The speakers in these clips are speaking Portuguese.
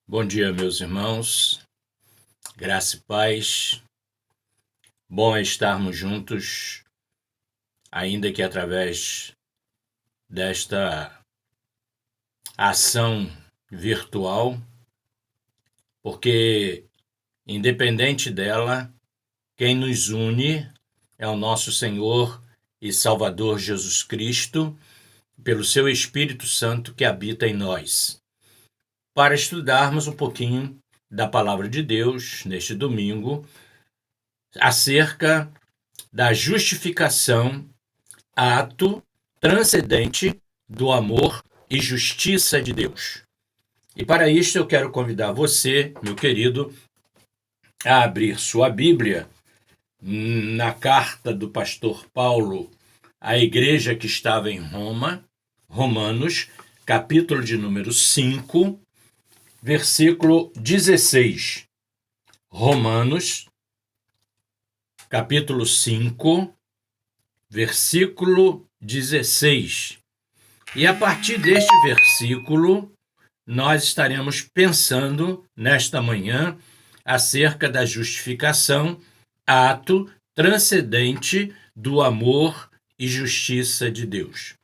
Bom dia, meus irmãos, graça e paz. Bom é estarmos juntos, ainda que através desta ação virtual, porque, independente dela, quem nos une é o nosso Senhor e Salvador Jesus Cristo, pelo seu Espírito Santo que habita em nós. Para estudarmos um pouquinho da Palavra de Deus neste domingo, acerca da justificação, ato transcendente do amor e justiça de Deus. E para isso eu quero convidar você, meu querido, a abrir sua Bíblia na carta do pastor Paulo à igreja que estava em Roma, Romanos, capítulo de número 5, versículo 16. Romanos, capítulo 5, versículo 16. E a partir deste versículo, nós estaremos pensando nesta manhã acerca da justificação, ato transcendente do amor e justiça de Deus.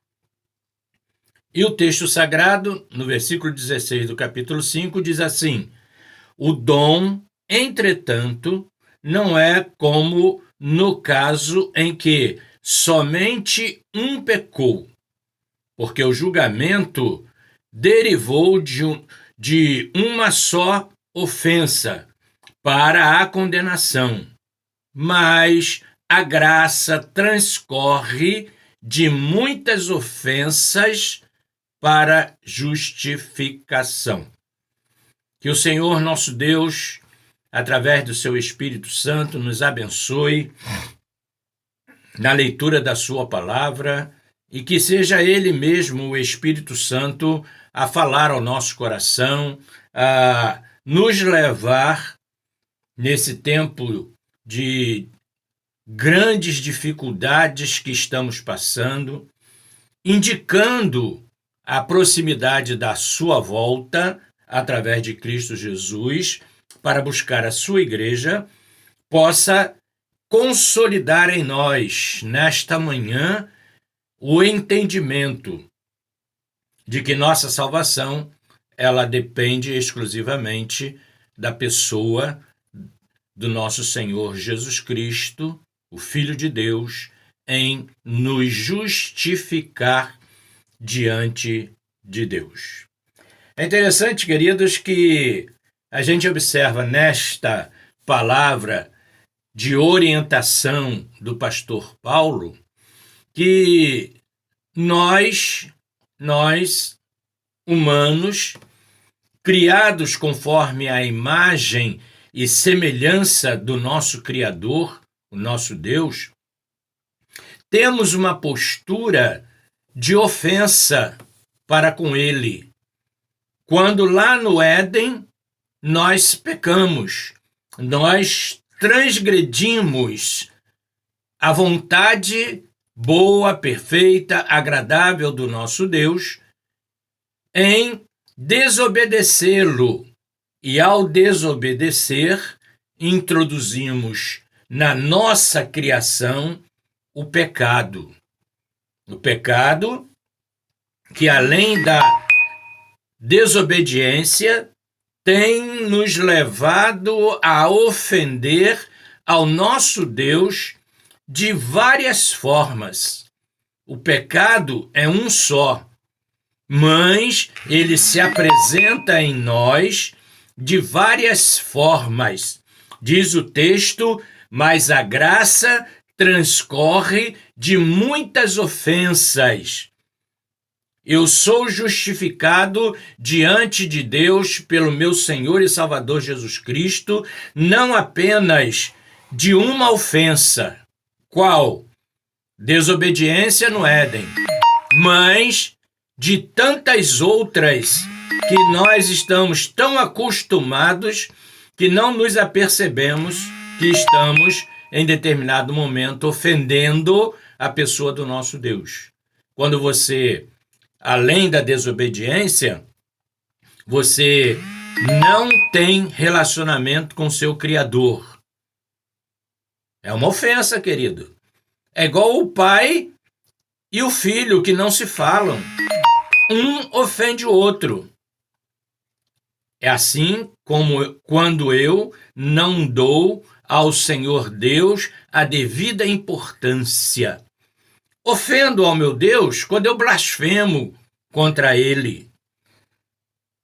E o texto sagrado, no versículo 16 do capítulo 5, diz assim: o dom, entretanto, não é como no caso em que somente um pecou, porque o julgamento derivou de uma só ofensa para a condenação, mas a graça transcorre de muitas ofensas para justificação. Que o Senhor nosso Deus, através do seu Espírito Santo, nos abençoe na leitura da sua palavra e que seja Ele mesmo, o Espírito Santo, a falar ao nosso coração, a nos levar nesse tempo de grandes dificuldades que estamos passando, indicando a proximidade da sua volta através de Cristo Jesus, para buscar a sua igreja, possa consolidar em nós, nesta manhã, o entendimento de que nossa salvação, ela depende exclusivamente da pessoa do nosso Senhor Jesus Cristo, o Filho de Deus, em nos justificar diante de Deus. É interessante, queridos, que a gente observa nesta palavra de orientação do pastor Paulo que nós humanos, criados conforme a imagem e semelhança do nosso Criador, o nosso Deus, temos uma postura de ofensa para com Ele. Quando lá no Éden nós pecamos, nós transgredimos a vontade boa, perfeita, agradável do nosso Deus em desobedecê-lo. E ao desobedecer, introduzimos na nossa criação o pecado. O pecado que, além da desobediência, tem nos levado a ofender ao nosso Deus de várias formas. O pecado é um só, mas ele se apresenta em nós de várias formas. Diz o texto, mas a graça transcorre de muitas ofensas. Eu sou justificado diante de Deus pelo meu Senhor e Salvador Jesus Cristo, não apenas de uma ofensa. Qual? Desobediência no Éden, mas de tantas outras que nós estamos tão acostumados que não nos apercebemos que estamos, em determinado momento, ofendendo a pessoa do nosso Deus. Quando você, além da desobediência, você não tem relacionamento com seu Criador. É uma ofensa, querido. É igual o pai e o filho que não se falam. Um ofende o outro. É assim como quando eu não dou ao Senhor Deus a devida importância. Ofendo ao meu Deus quando eu blasfemo contra ele.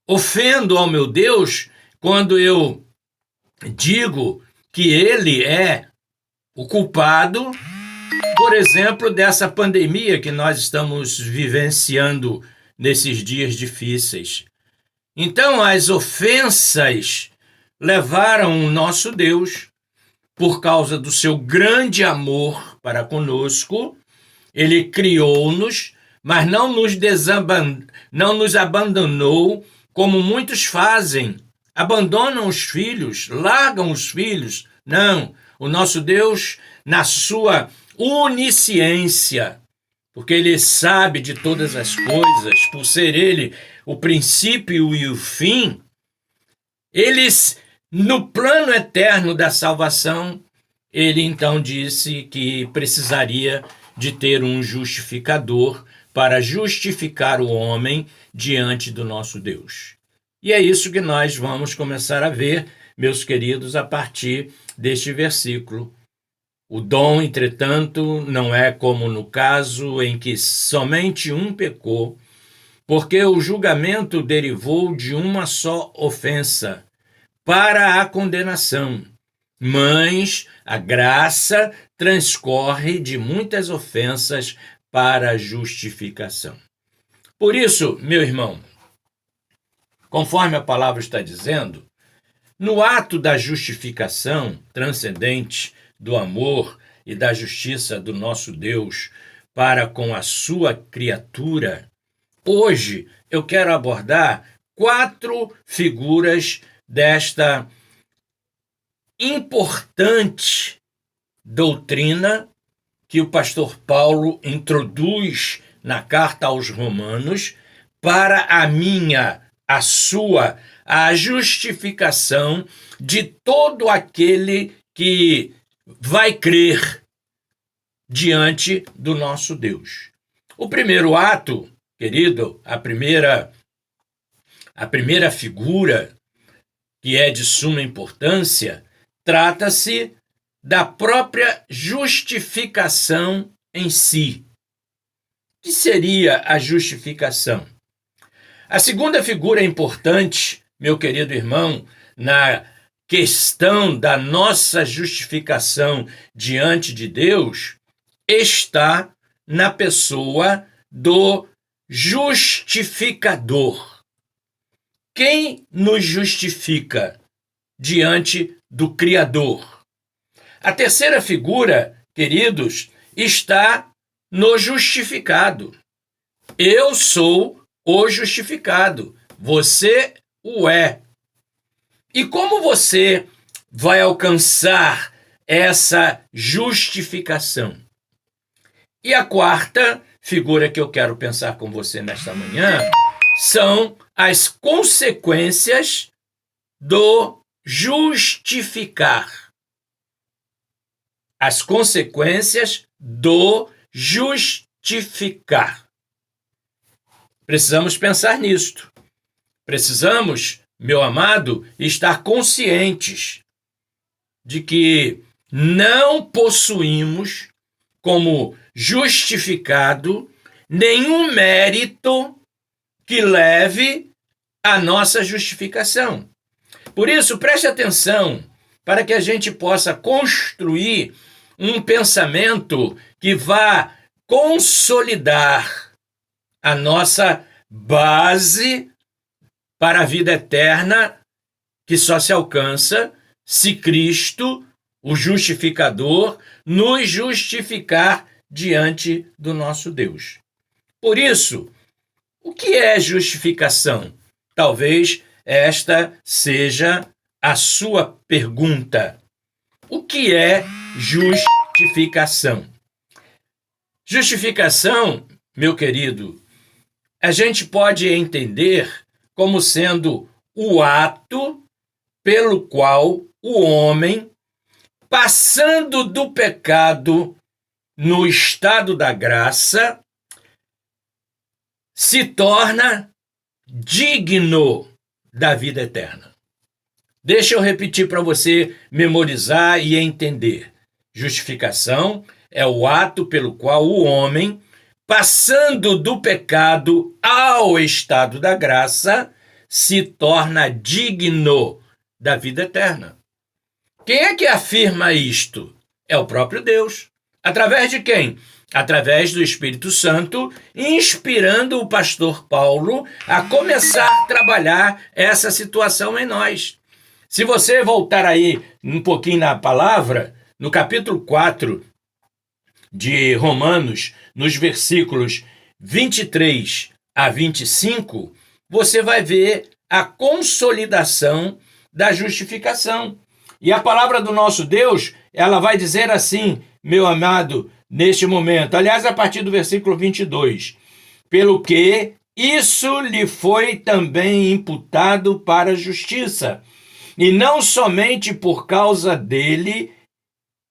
Ofendo ao meu Deus quando eu digo que ele é o culpado, por exemplo, dessa pandemia que nós estamos vivenciando nesses dias difíceis. Então, as ofensas levaram o nosso Deus, por causa do seu grande amor para conosco. Ele criou-nos, mas não nos abandonou, como muitos fazem. Abandonam os filhos, largam os filhos. Não, o nosso Deus, na sua onisciência, porque ele sabe de todas as coisas, por ser ele o princípio e o fim, eles, no plano eterno da salvação, ele então disse que precisaria de ter um justificador para justificar o homem diante do nosso Deus. E é isso que nós vamos começar a ver, meus queridos, a partir deste versículo. O dom, entretanto, não é como no caso em que somente um pecou, porque o julgamento derivou de uma só ofensa para a condenação, mas a graça transcorre de muitas ofensas para a justificação. Por isso, meu irmão, conforme a palavra está dizendo, no ato da justificação transcendente do amor e da justiça do nosso Deus para com a sua criatura, hoje eu quero abordar 4 figuras desta importante doutrina que o pastor Paulo introduz na carta aos Romanos para a justificação de todo aquele que vai crer diante do nosso Deus. O primeiro ato, querido, a primeira figura que é de suma importância, trata-se da própria justificação em si. O que seria a justificação? A segunda figura importante, meu querido irmão, na questão da nossa justificação diante de Deus, está na pessoa do justificador. Quem nos justifica diante do Criador? A terceira figura, queridos, está no justificado. Eu sou o justificado, você o é. E como você vai alcançar essa justificação? E a quarta figura que eu quero pensar com você nesta manhã são as consequências do justificar. As consequências do justificar. Precisamos pensar nisto. Precisamos, meu amado, estar conscientes de que não possuímos como justificado nenhum mérito que leve à nossa justificação. Por isso, preste atenção para que a gente possa construir um pensamento que vá consolidar a nossa base para a vida eterna, que só se alcança se Cristo, o justificador, nos justificar diante do nosso Deus. Por isso, o que é justificação? Talvez esta seja a sua pergunta. O que é justificação? Justificação, meu querido, a gente pode entender como sendo o ato pelo qual o homem, passando do pecado no estado da graça, se torna digno da vida eterna. Deixa eu repetir para você memorizar e entender. Justificação é o ato pelo qual o homem, passando do pecado ao estado da graça, se torna digno da vida eterna. Quem é que afirma isto? É o próprio Deus. Através de quem? Através do Espírito Santo, inspirando o pastor Paulo a começar a trabalhar essa situação em nós. Se você voltar aí um pouquinho na palavra, no capítulo 4 de Romanos, nos versículos 23 a 25, você vai ver a consolidação da justificação. E a palavra do nosso Deus, ela vai dizer assim, meu amado, neste momento, aliás, a partir do versículo 22, pelo que isso lhe foi também imputado para a justiça, e não somente por causa dele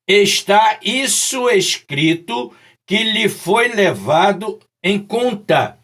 está isso escrito que lhe foi levado em conta,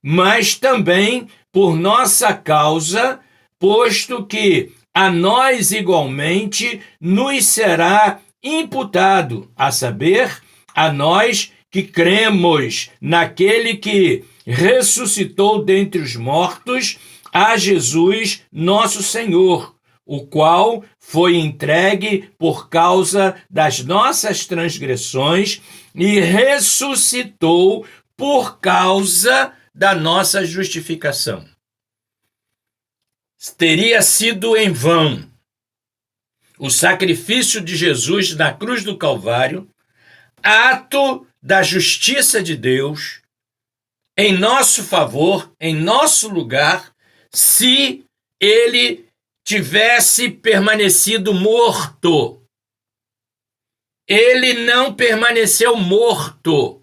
mas também por nossa causa, posto que a nós igualmente nos será imputado, a saber, a nós que cremos naquele que ressuscitou dentre os mortos, a Jesus nosso Senhor, o qual foi entregue por causa das nossas transgressões e ressuscitou por causa da nossa justificação. Teria sido em vão o sacrifício de Jesus na cruz do Calvário, ato da justiça de Deus, em nosso favor, em nosso lugar, se ele tivesse permanecido morto. Ele não permaneceu morto.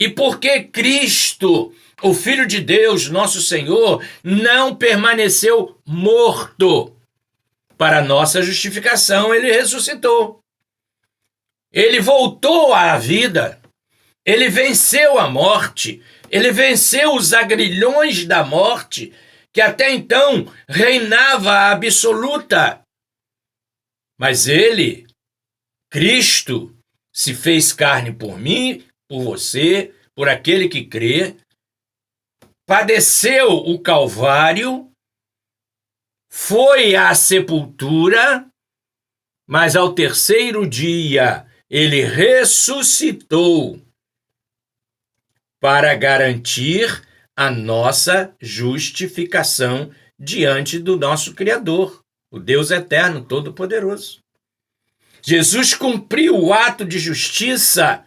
E por que Cristo, o Filho de Deus, nosso Senhor, não permaneceu morto? Para nossa justificação, ele ressuscitou. Ele voltou à vida. Ele venceu a morte. Ele venceu os agrilhões da morte, que até então reinava absoluta. Mas ele, Cristo, se fez carne por mim, por você, por aquele que crê, padeceu o Calvário, foi à sepultura, mas ao terceiro dia ele ressuscitou para garantir a nossa justificação diante do nosso Criador, o Deus eterno, todo-poderoso. Jesus cumpriu o ato de justiça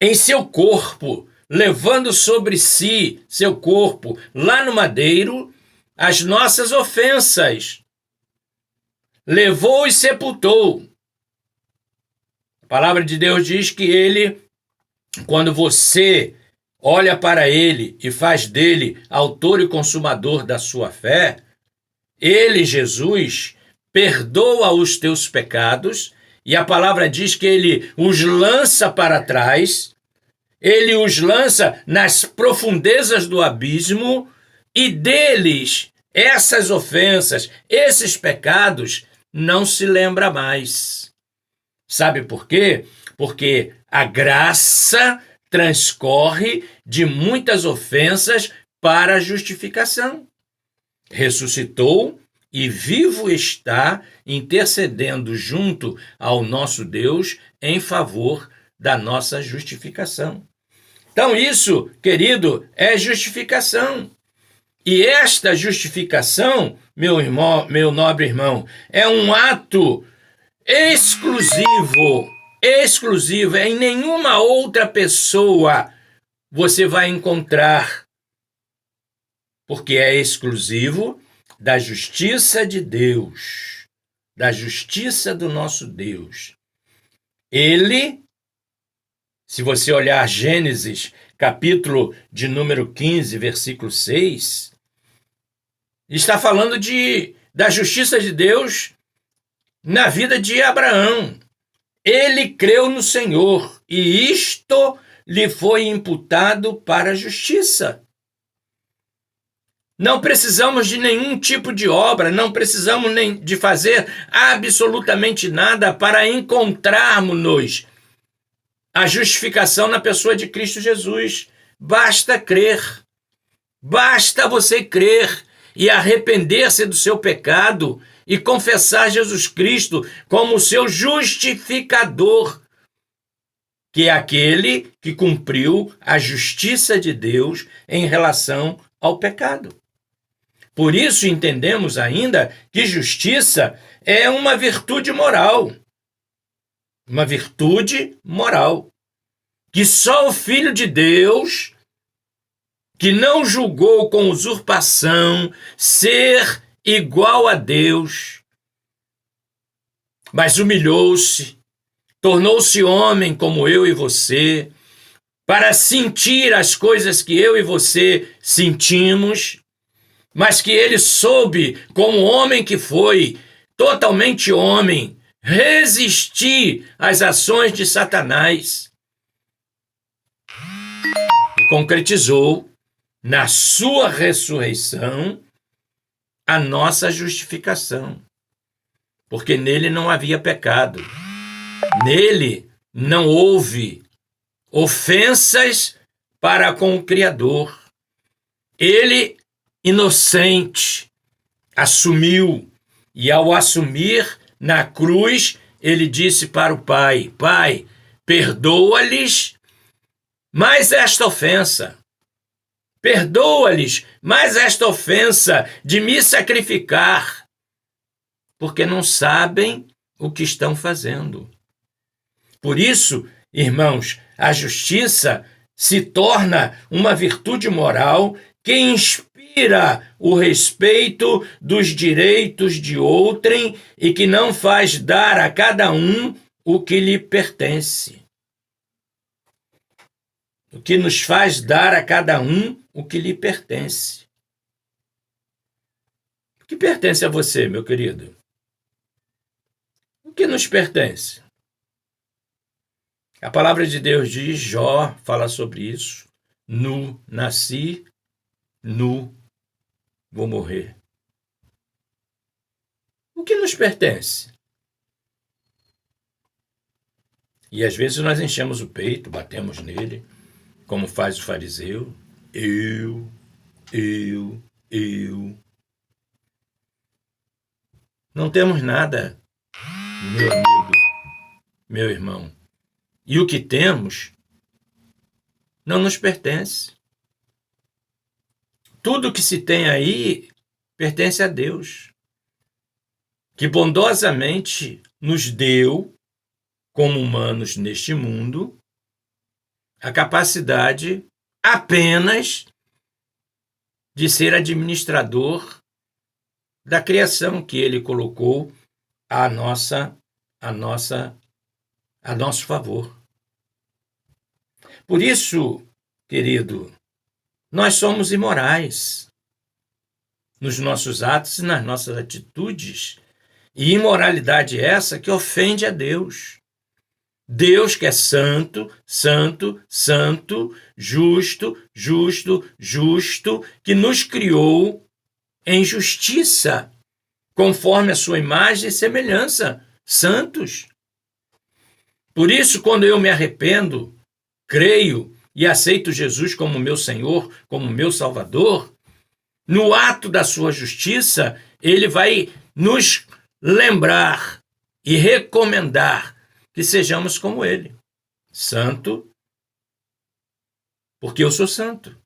em seu corpo, levando sobre si, seu corpo, lá no madeiro, as nossas ofensas. Levou e sepultou. A palavra de Deus diz que ele, quando você olha para ele e faz dele autor e consumador da sua fé, ele, Jesus, perdoa os teus pecados, e a palavra diz que ele os lança para trás, ele os lança nas profundezas do abismo, e deles, essas ofensas, esses pecados, não se lembra mais. Sabe por quê? Porque a graça transcorre de muitas ofensas para a justificação. Ressuscitou e vivo está intercedendo junto ao nosso Deus em favor da nossa justificação. Então isso, querido, é justificação. E esta justificação, meu irmão, meu nobre irmão, é um ato exclusivo, em nenhuma outra pessoa você vai encontrar, porque é exclusivo da justiça de Deus, da justiça do nosso Deus. Ele, se você olhar Gênesis, capítulo de número 15, versículo 6, Está falando da justiça de Deus na vida de Abraão. Ele creu no Senhor e isto lhe foi imputado para a justiça. Não precisamos de nenhum tipo de obra, não precisamos nem de fazer absolutamente nada para encontrarmos a justificação na pessoa de Cristo Jesus. Basta crer. Basta você crer e arrepender-se do seu pecado e confessar Jesus Cristo como seu justificador, que é aquele que cumpriu a justiça de Deus em relação ao pecado. Por isso entendemos ainda que justiça é uma virtude moral. Uma virtude moral. Que só o Filho de Deus, que não julgou com usurpação ser igual a Deus, mas humilhou-se, tornou-se homem como eu e você, para sentir as coisas que eu e você sentimos, mas que ele soube, como homem que foi, totalmente homem, resistir às ações de Satanás. E concretizou, na sua ressurreição, a nossa justificação. Porque nele não havia pecado. Nele não houve ofensas para com o Criador. Ele, inocente, assumiu, e ao assumir na cruz, ele disse para o Pai: Pai, perdoa-lhes mais esta ofensa. Perdoa-lhes mais esta ofensa de me sacrificar, porque não sabem o que estão fazendo. Por isso, irmãos, a justiça se torna uma virtude moral que inspira o respeito dos direitos de outrem e que não faz dar a cada um o que lhe pertence. O que nos faz dar a cada um o que lhe pertence. O que pertence a você, meu querido? O que nos pertence? A palavra de Deus diz, Jó fala sobre isso, nu nasci, nu vou morrer. O que nos pertence? E às vezes nós enchemos o peito, batemos nele, como faz o fariseu. Eu. Não temos nada, meu amigo, meu irmão. E o que temos não nos pertence. Tudo que se tem aí pertence a Deus, que bondosamente nos deu, como humanos neste mundo, a capacidade apenas de ser administrador da criação que ele colocou a nosso favor. Por isso, querido, nós somos imorais nos nossos atos e nas nossas atitudes. E imoralidade essa que ofende a Deus. Deus que é santo, santo, santo, justo, justo, justo, que nos criou em justiça, conforme a sua imagem e semelhança, santos. Por isso, quando eu me arrependo, creio e aceito Jesus como meu Senhor, como meu Salvador, no ato da sua justiça, ele vai nos lembrar e recomendar que sejamos como ele, santo, porque eu sou santo.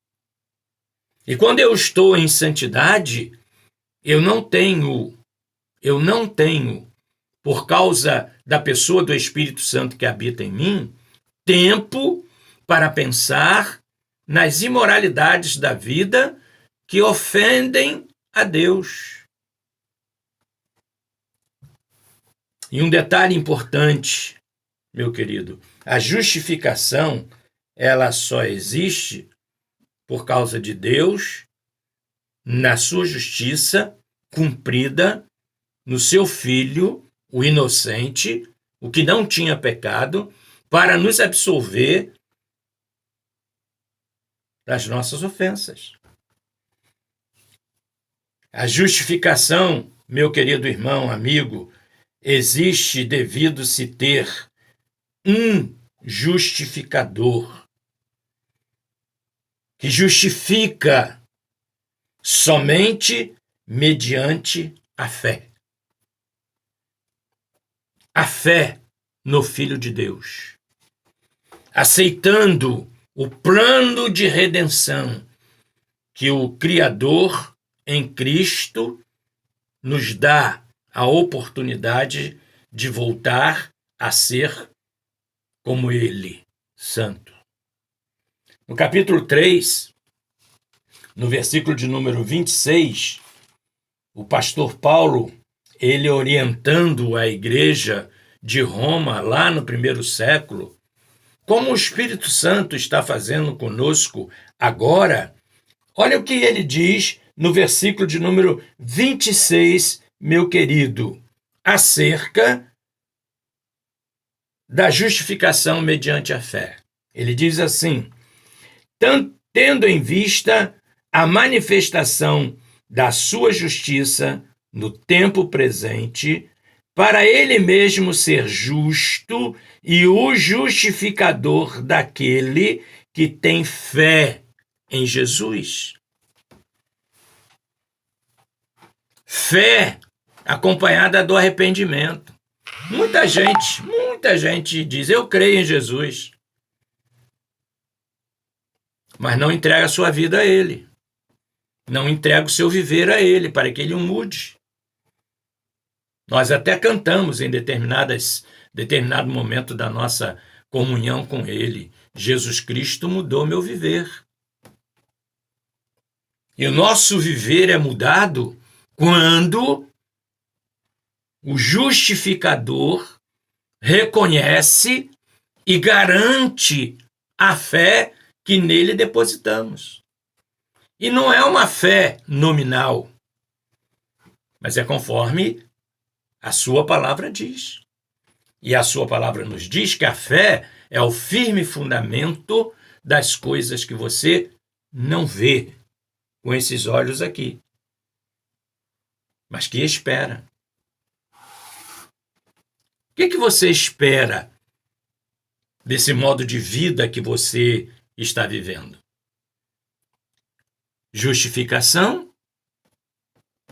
E quando eu estou em santidade, eu não tenho, por causa da pessoa do Espírito Santo que habita em mim, tempo para pensar nas imoralidades da vida que ofendem a Deus. E um detalhe importante, meu querido, a justificação, ela só existe por causa de Deus, na sua justiça cumprida no seu Filho, o inocente, o que não tinha pecado, para nos absolver das nossas ofensas. A justificação, meu querido irmão, amigo, existe devido se ter um justificador que justifica somente mediante a fé. A fé no Filho de Deus. Aceitando o plano de redenção que o Criador em Cristo nos dá a oportunidade de voltar a ser como Ele, santo. No capítulo 3, no versículo de número 26, o pastor Paulo, ele orientando a igreja de Roma, lá no primeiro século, como o Espírito Santo está fazendo conosco agora, olha o que ele diz no versículo de número 26, meu querido, acerca da justificação mediante a fé. Ele diz assim: tendo em vista a manifestação da sua justiça no tempo presente, para ele mesmo ser justo e o justificador daquele que tem fé em Jesus. Fé acompanhada do arrependimento. Muita gente diz: eu creio em Jesus, mas não entrega a sua vida a Ele, não entrega o seu viver a Ele, para que Ele o mude. Nós até cantamos em determinado momento da nossa comunhão com Ele: Jesus Cristo mudou meu viver. E o nosso viver é mudado quando o justificador reconhece e garante a fé que nele depositamos. E não é uma fé nominal, mas é conforme a sua palavra diz. E a sua palavra nos diz que a fé é o firme fundamento das coisas que você não vê com esses olhos aqui, mas que espera. O que você espera desse modo de vida que você está vivendo? Justificação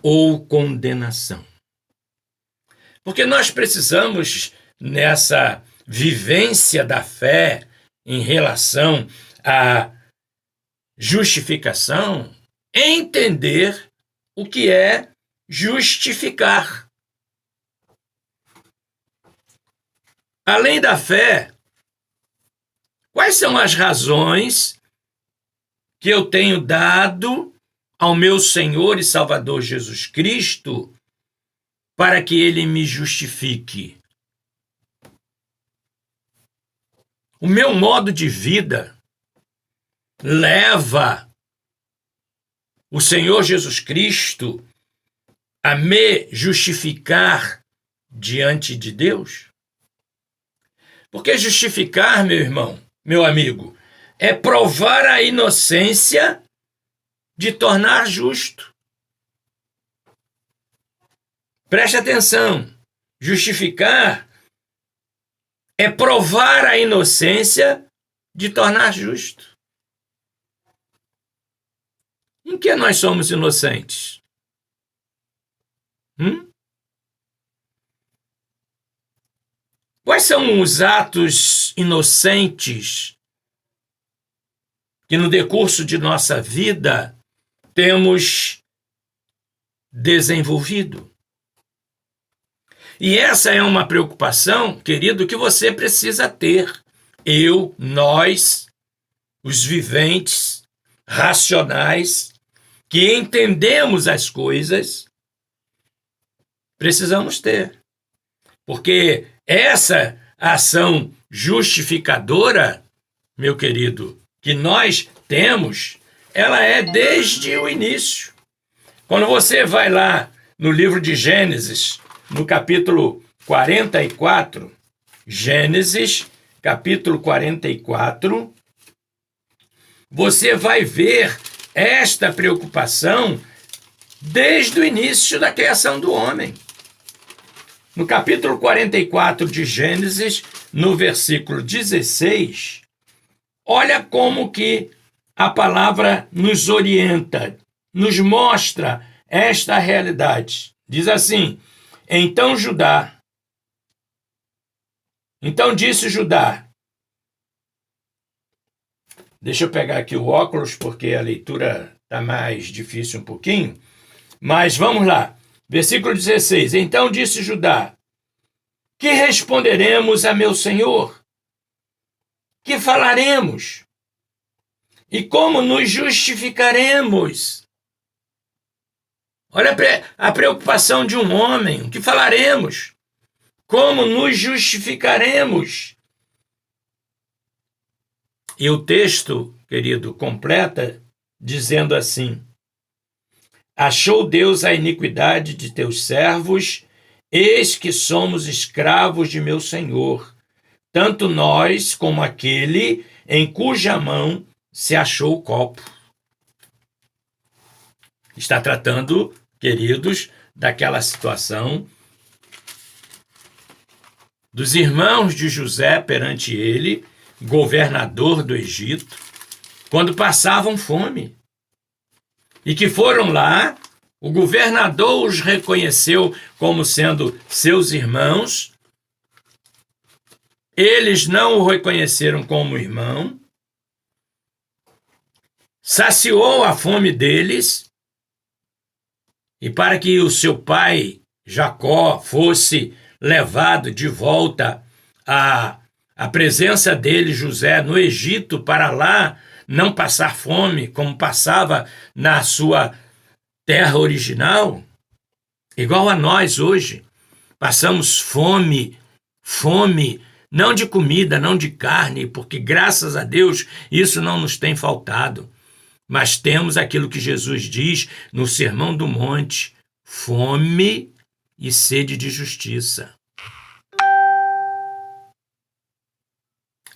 ou condenação? Porque nós precisamos, nessa vivência da fé em relação à justificação, entender o que é justificar. Além da fé, quais são as razões que eu tenho dado ao meu Senhor e Salvador Jesus Cristo para que Ele me justifique? O meu modo de vida leva o Senhor Jesus Cristo a me justificar diante de Deus? Porque justificar, meu irmão, meu amigo, é provar a inocência de tornar justo. Preste atenção. Justificar é provar a inocência de tornar justo. Em que nós somos inocentes? Quais são os atos inocentes que no decurso de nossa vida temos desenvolvido? E essa é uma preocupação, querido, que você precisa ter. Eu, nós, os viventes, racionais, que entendemos as coisas, precisamos ter. Porque essa ação justificadora, meu querido, que nós temos, ela é desde o início. Quando você vai lá no livro de Gênesis, no capítulo 44, Gênesis, capítulo 44, você vai ver esta preocupação desde o início da criação do homem. No capítulo 44 de Gênesis, no versículo 16, olha como que a palavra nos orienta, nos mostra esta realidade. Diz assim: Então disse Judá. Deixa eu pegar aqui o óculos, porque a leitura está mais difícil um pouquinho. Mas vamos lá. Versículo 16. Então disse Judá: Que responderemos a meu senhor? Que falaremos? E como nos justificaremos? Olha a preocupação de um homem. O que falaremos? Como nos justificaremos? E o texto, querido, completa dizendo assim: Achou Deus a iniquidade de teus servos, eis que somos escravos de meu Senhor, tanto nós como aquele em cuja mão se achou o copo. Está tratando, queridos, daquela situação dos irmãos de José perante ele, governador do Egito, quando passavam fome. E que foram lá, o governador os reconheceu como sendo seus irmãos, eles não o reconheceram como irmão, saciou a fome deles, e para que o seu pai, Jacó, fosse levado de volta à presença dele, José, no Egito, para lá não passar fome, como passava na sua terra original, igual a nós hoje, passamos fome, não de comida, não de carne, porque graças a Deus isso não nos tem faltado, mas temos aquilo que Jesus diz no Sermão do Monte: fome e sede de justiça.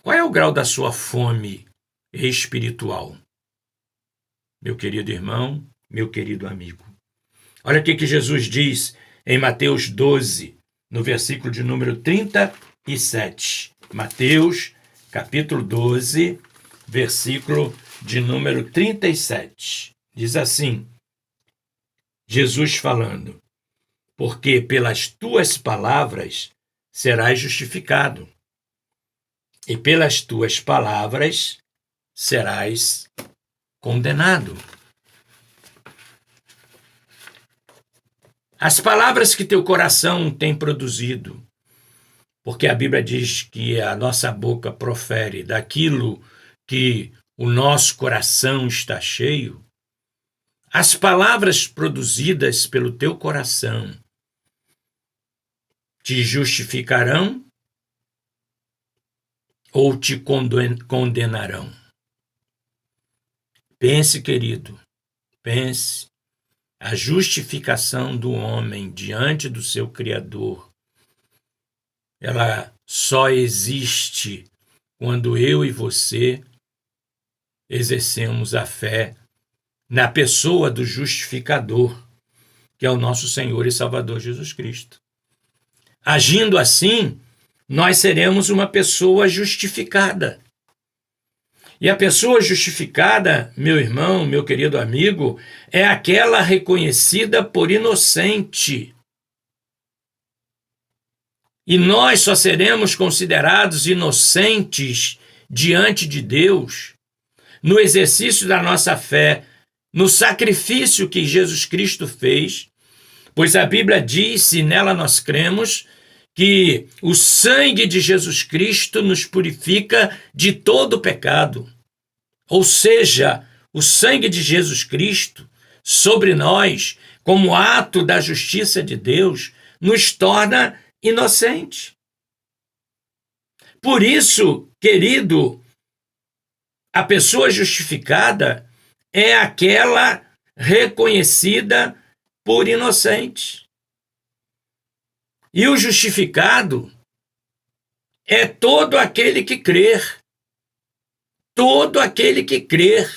Qual é o grau da sua fome espiritual? Meu querido irmão, meu querido amigo. Olha o que Jesus diz em Mateus 12, no versículo de número 37. Mateus, capítulo 12, versículo de número 37. Diz assim, Jesus falando: Porque pelas tuas palavras serás justificado, e pelas tuas palavras serás condenado. As palavras que teu coração tem produzido, porque a Bíblia diz que a nossa boca profere daquilo que o nosso coração está cheio, as palavras produzidas pelo teu coração te justificarão ou te condenarão? Pense, querido, pense. A justificação do homem diante do seu Criador, ela só existe quando eu e você exercemos a fé na pessoa do justificador, que é o nosso Senhor e Salvador Jesus Cristo. Agindo assim, nós seremos uma pessoa justificada. E a pessoa justificada, meu irmão, meu querido amigo, é aquela reconhecida por inocente. E nós só seremos considerados inocentes diante de Deus no exercício da nossa fé, no sacrifício que Jesus Cristo fez, pois a Bíblia diz, e nela nós cremos, que o sangue de Jesus Cristo nos purifica de todo pecado. Ou seja, o sangue de Jesus Cristo sobre nós, como ato da justiça de Deus, nos torna inocentes. Por isso, querido, a pessoa justificada é aquela reconhecida por inocente. E o justificado é todo aquele que crer. Todo aquele que crer.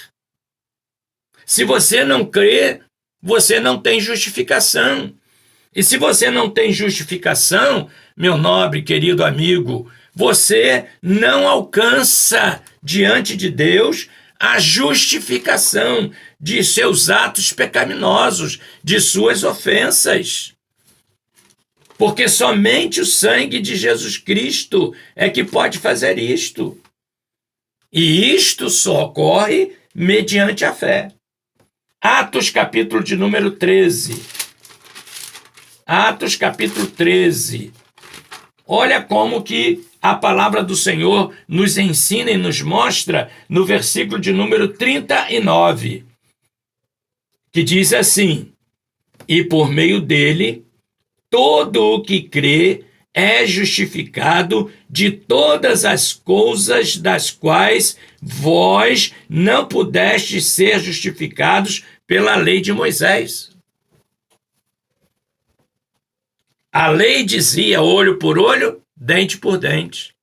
Se você não crer, você não tem justificação. E se você não tem justificação, meu nobre, querido amigo, você não alcança diante de Deus a justificação de seus atos pecaminosos, de suas ofensas. Porque somente o sangue de Jesus Cristo é que pode fazer isto. E isto só ocorre mediante a fé. Atos capítulo de número 13. Atos capítulo 13. Olha como que a palavra do Senhor nos ensina e nos mostra no versículo de número 39, que diz assim: e por meio dele, todo o que crê é justificado de todas as coisas das quais vós não pudestes ser justificados pela lei de Moisés. A lei dizia olho por olho, dente por dente.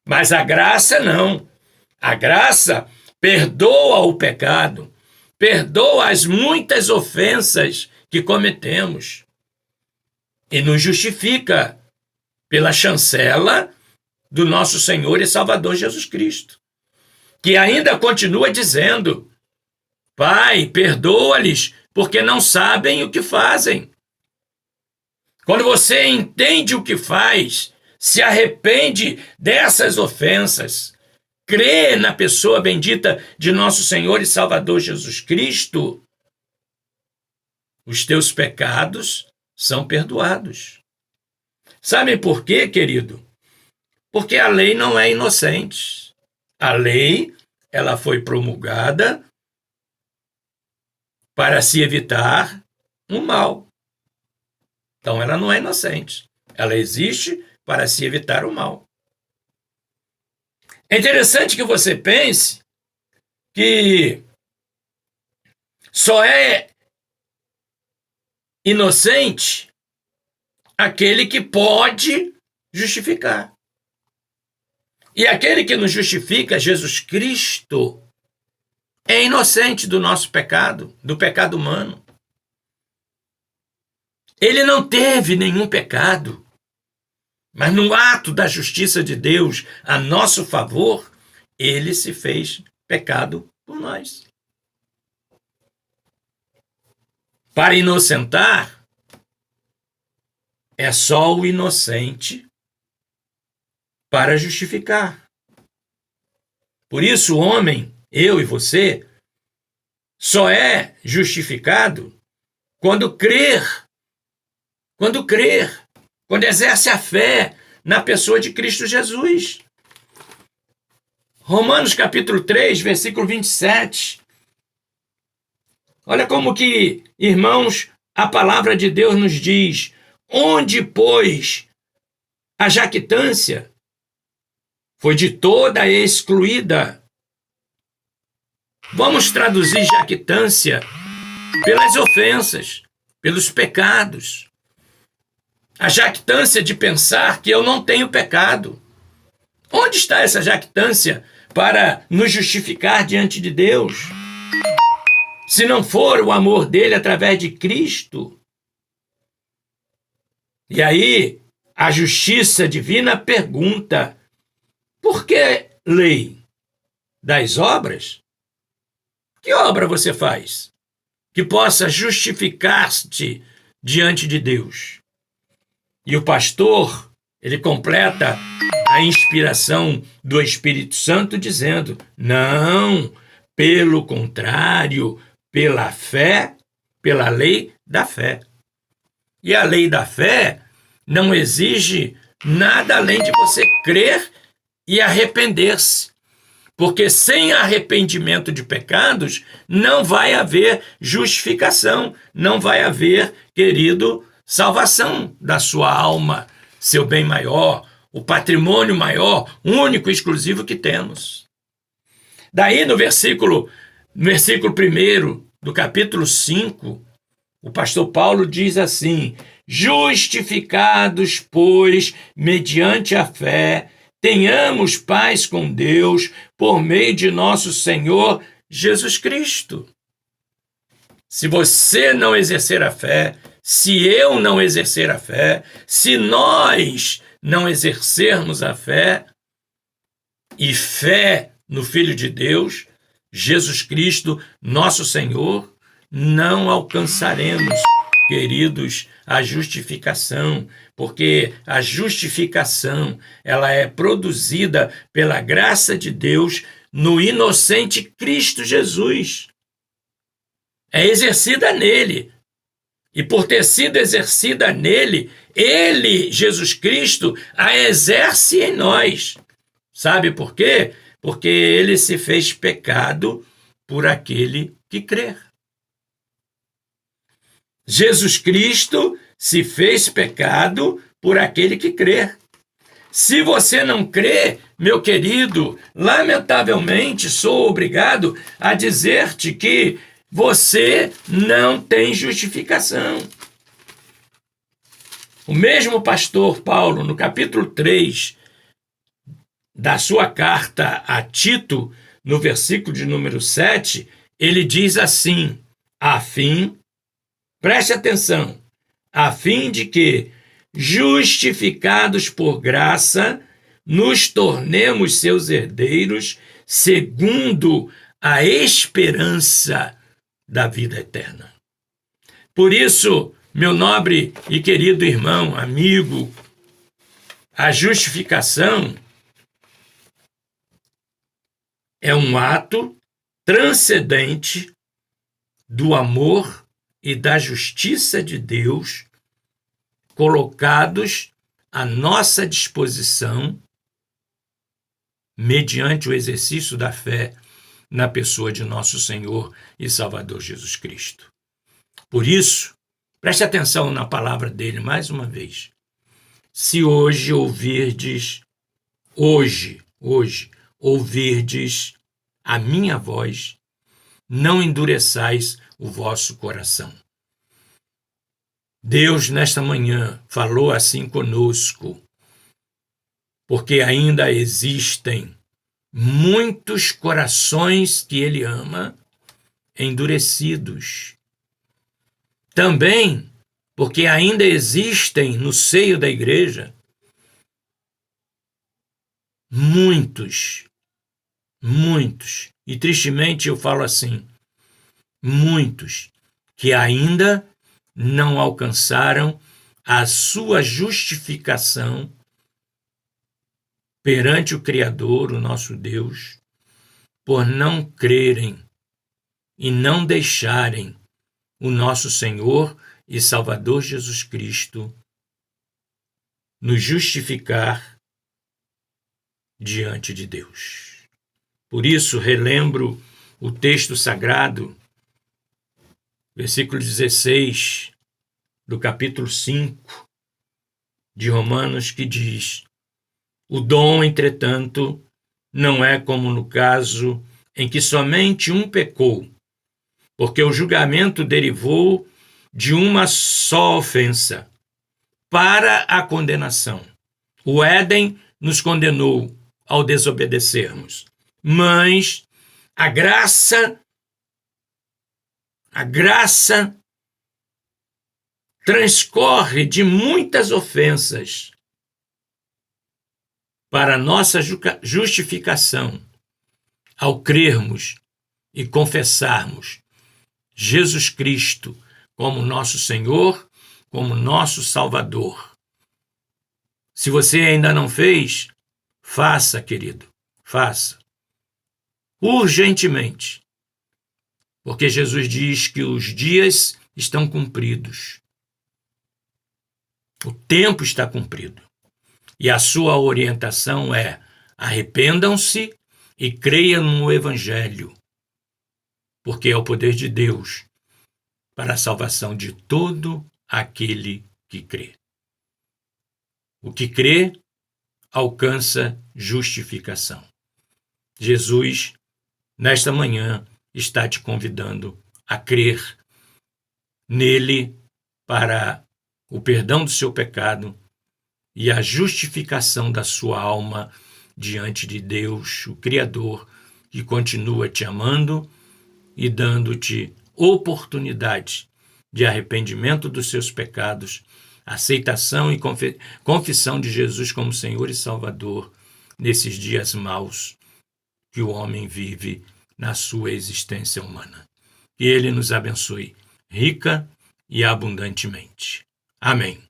Mas a graça não. A graça perdoa o pecado, perdoa as muitas ofensas que cometemos e nos justifica pela chancela do nosso Senhor e Salvador Jesus Cristo, que ainda continua dizendo: Pai, perdoa-lhes, porque não sabem o que fazem. Quando você entende o que faz, se arrepende dessas ofensas, crê na pessoa bendita de nosso Senhor e Salvador Jesus Cristo, os teus pecados são perdoados. Sabem por quê, querido? Porque a lei não é inocente. A lei, ela foi promulgada para se evitar o mal. Então, ela não é inocente. Ela existe para se evitar o mal. É interessante que você pense que só é inocente aquele que pode justificar. E aquele que nos justifica, Jesus Cristo, é inocente do nosso pecado, do pecado humano. Ele não teve nenhum pecado, mas no ato da justiça de Deus a nosso favor, ele se fez pecado por nós. Para inocentar, é só o inocente para justificar. Por isso o homem, eu e você, só é justificado quando crer, quando exerce a fé na pessoa de Cristo Jesus. Romanos capítulo 3, versículo 27. Olha como que, irmãos, a palavra de Deus nos diz: onde, pois, a jactância foi de toda excluída. Vamos traduzir jactância pelas ofensas, pelos pecados. A jactância de pensar que eu não tenho pecado. Onde está essa jactância para nos justificar diante de Deus? Se não for o amor dele através de Cristo. E aí, a justiça divina pergunta: por que lei? Das obras? Que obra você faz que possa justificar-te diante de Deus? E o pastor, ele completa a inspiração do Espírito Santo dizendo: não, pelo contrário, pela fé, pela lei da fé. E a lei da fé não exige nada além de você crer e arrepender-se. Porque sem arrependimento de pecados, não vai haver justificação, não vai haver, querido, salvação da sua alma, seu bem maior, o patrimônio maior, único e exclusivo que temos. Daí no versículo 1 do capítulo 5, o pastor Paulo diz assim: justificados, pois, mediante a fé, tenhamos paz com Deus por meio de nosso Senhor Jesus Cristo. Se você não exercer a fé, se eu não exercer a fé, se nós não exercermos a fé, e fé no Filho de Deus, Jesus Cristo, nosso Senhor, não alcançaremos, queridos, a justificação, porque a justificação, ela é produzida pela graça de Deus no inocente Cristo Jesus. É exercida nele. E por ter sido exercida nele, ele, Jesus Cristo, a exerce em nós. Sabe por quê? Porque ele se fez pecado por aquele que crer. Jesus Cristo se fez pecado por aquele que crer. Se você não crê, meu querido, lamentavelmente sou obrigado a dizer-te que você não tem justificação. O mesmo pastor Paulo, no capítulo 3 da sua carta a Tito, no versículo de número 7, ele diz assim: preste atenção, a fim de que, justificados por graça, nos tornemos seus herdeiros, segundo a esperança da vida eterna. Por isso, meu nobre e querido irmão, amigo, a justificação é um ato transcendente do amor e da justiça de Deus colocados à nossa disposição mediante o exercício da fé na pessoa de nosso Senhor e Salvador Jesus Cristo. Por isso, preste atenção na palavra dele mais uma vez. Se hoje ouvirdes a minha voz, não endureçais o vosso coração. Deus, nesta manhã, falou assim conosco, porque ainda existem muitos corações que Ele ama endurecidos. Também porque ainda existem no seio da igreja muitos, e tristemente eu falo assim, muitos que ainda não alcançaram a sua justificação perante o Criador, o nosso Deus, por não crerem e não deixarem o nosso Senhor e Salvador Jesus Cristo nos justificar diante de Deus. Por isso, relembro o texto sagrado, versículo 16 do capítulo 5 de Romanos, que diz: o dom, entretanto, não é como no caso em que somente um pecou, porque o julgamento derivou de uma só ofensa para a condenação. O Éden nos condenou ao desobedecermos, mas a graça transcorre de muitas ofensas para nossa justificação ao crermos e confessarmos Jesus Cristo como nosso Senhor, como nosso Salvador. Se você ainda não fez, faça, querido, faça. Urgentemente. Porque Jesus diz que os dias estão cumpridos. O tempo está cumprido. E a sua orientação é: arrependam-se e creiam no Evangelho, porque é o poder de Deus para a salvação de todo aquele que crê. O que crê alcança justificação. Jesus, nesta manhã, está te convidando a crer nele para o perdão do seu pecado e a justificação da sua alma diante de Deus, o Criador, que continua te amando e dando-te oportunidade de arrependimento dos seus pecados, aceitação e confissão de Jesus como Senhor e Salvador nesses dias maus que o homem vive na sua existência humana. Que Ele nos abençoe rica e abundantemente. Amém.